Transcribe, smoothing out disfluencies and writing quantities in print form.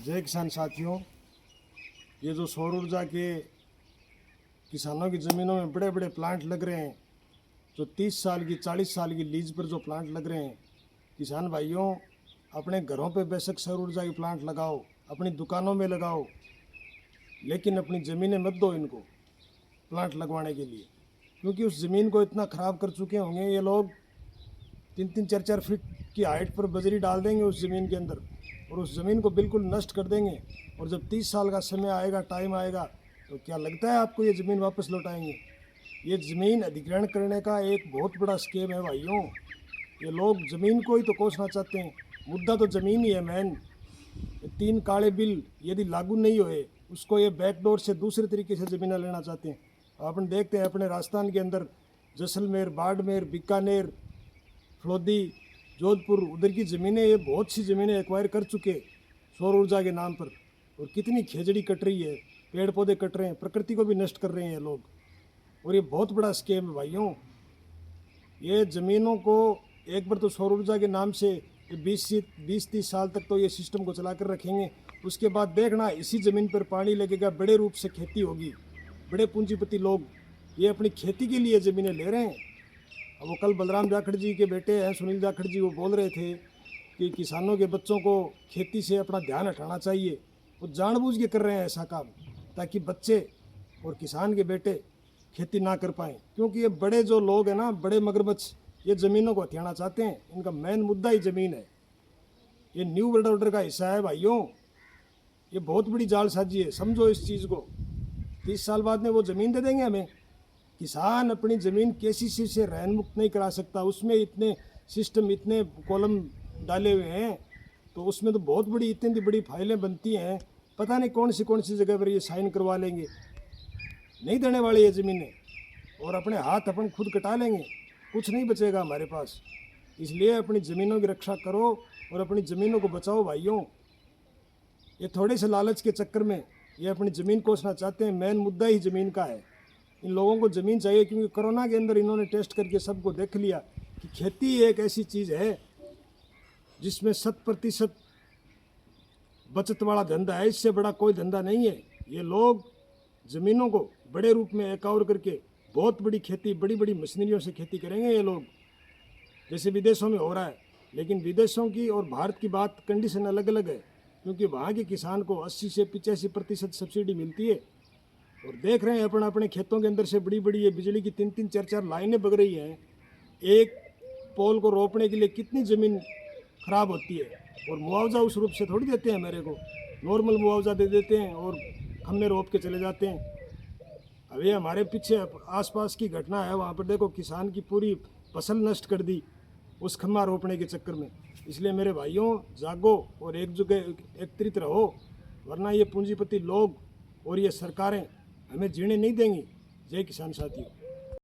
जय किसान साथियों, ये जो सौर ऊर्जा के किसानों की ज़मीनों में बड़े बड़े प्लांट लग रहे हैं, जो 30 साल की 40 साल की लीज पर जो प्लांट लग रहे हैं, किसान भाइयों अपने घरों पे बेशक सौर ऊर्जा के प्लांट लगाओ, अपनी दुकानों में लगाओ, लेकिन अपनी ज़मीनें मत दो इनको प्लांट लगवाने के लिए, क्योंकि उस ज़मीन को इतना ख़राब कर चुके होंगे ये लोग। 3-4 फीट की हाइट पर बजरी डाल देंगे उस ज़मीन के अंदर और उस ज़मीन को बिल्कुल नष्ट कर देंगे। और जब 30 साल का समय आएगा, टाइम आएगा, तो क्या लगता है आपको ये ज़मीन वापस लौटाएंगे? ये ज़मीन अधिग्रहण करने का एक बहुत बड़ा स्कीम है भाइयों। ये लोग ज़मीन को ही तो कोसना चाहते हैं। मुद्दा तो ज़मीन ही है मेन। 3 काले बिल यदि लागू नहीं हुए, उसको ये बैकडोर से दूसरे तरीके से ज़मीनें लेना चाहते हैं। अपन देखते हैं अपने राजस्थान के अंदर जैसलमेर, बाड़मेर, बीकानेर, फलोदी, जोधपुर, उधर की ज़मीनें, ये बहुत सी ज़मीनें एक्वायर कर चुके सौर ऊर्जा के नाम पर। और कितनी खेजड़ी कट रही है, पेड़ पौधे कट रहे हैं, प्रकृति को भी नष्ट कर रहे हैं लोग। और ये बहुत बड़ा स्कीम है भाइयों। ये ज़मीनों को एक बार तो सौर ऊर्जा के नाम से 20-30 साल तक तो ये सिस्टम को चला कर रखेंगे। उसके बाद देखना इसी ज़मीन पर पानी लगेगा, बड़े रूप से खेती होगी। बड़े पूंजीपति लोग ये अपनी खेती के लिए ज़मीनें ले रहे हैं। अब वो कल बलराम जाखड़ जी के बेटे हैं सुनील जाखड़ जी, वो बोल रहे थे कि किसानों के बच्चों को खेती से अपना ध्यान हटाना चाहिए। वो जानबूझ के कर रहे हैं ऐसा काम, ताकि बच्चे और किसान के बेटे खेती ना कर पाएँ। क्योंकि ये बड़े जो लोग हैं ना, बड़े मगरमच्छ, ये ज़मीनों को हथियाना चाहते हैं। इनका मेन मुद्दा ही ज़मीन है। ये न्यू वर्ल्ड ऑर्डर का हिस्सा है भाइयों। ये बहुत बड़ी जालसाजी है, समझो इस चीज़ को। 30 साल बाद में वो ज़मीन दे देंगे हमें। किसान अपनी ज़मीन केसीसी से रहन मुक्त नहीं करा सकता। उसमें इतने सिस्टम, इतने कॉलम डाले हुए हैं, तो उसमें तो बहुत बड़ी, इतनी बड़ी फाइलें बनती हैं। पता नहीं कौन सी जगह पर ये साइन करवा लेंगे। नहीं देने वाले ये ज़मीनें, और अपने हाथ अपन खुद कटा लेंगे, कुछ नहीं बचेगा हमारे पास। इसलिए अपनी ज़मीनों की रक्षा करो और अपनी ज़मीनों को बचाओ भाइयों। ये थोड़े से लालच के चक्कर में ये अपनी ज़मीन कोसना चाहते हैं। मेन मुद्दा ही ज़मीन का है। इन लोगों को ज़मीन चाहिए, क्योंकि कोरोना के अंदर इन्होंने टेस्ट करके सबको देख लिया कि खेती एक ऐसी चीज़ है जिसमें 100% बचत वाला धंधा है। इससे बड़ा कोई धंधा नहीं है। ये लोग ज़मीनों को बड़े रूप में एक्वायर करके बहुत बड़ी खेती, बड़ी बड़ी मशीनरियों से खेती करेंगे ये लोग, जैसे विदेशों में हो रहा है। लेकिन विदेशों की और भारत की बात, कंडीशन अलग अलग है, क्योंकि वहाँ के किसान को 80 से 85% सब्सिडी मिलती है। और देख रहे हैं अपन अपने खेतों के अंदर से बड़ी बड़ी ये बिजली की 3-4 लाइनें बग रही हैं। एक पोल को रोपने के लिए कितनी ज़मीन खराब होती है। और मुआवजा उस रूप से थोड़ी देते हैं मेरे को, नॉर्मल मुआवजा दे देते हैं और खम्मे रोप के चले जाते हैं। अभी हमारे पीछे आसपास की घटना है, वहाँ पर देखो किसान की पूरी फसल नष्ट कर दी उस खम्मा रोपने के चक्कर में। इसलिए मेरे भाइयों, जागो और एक जगह एकत्रित रहो, वरना ये पूंजीपति लोग और ये सरकारें हमें जीने नहीं देंगी। जय किसान साथियों।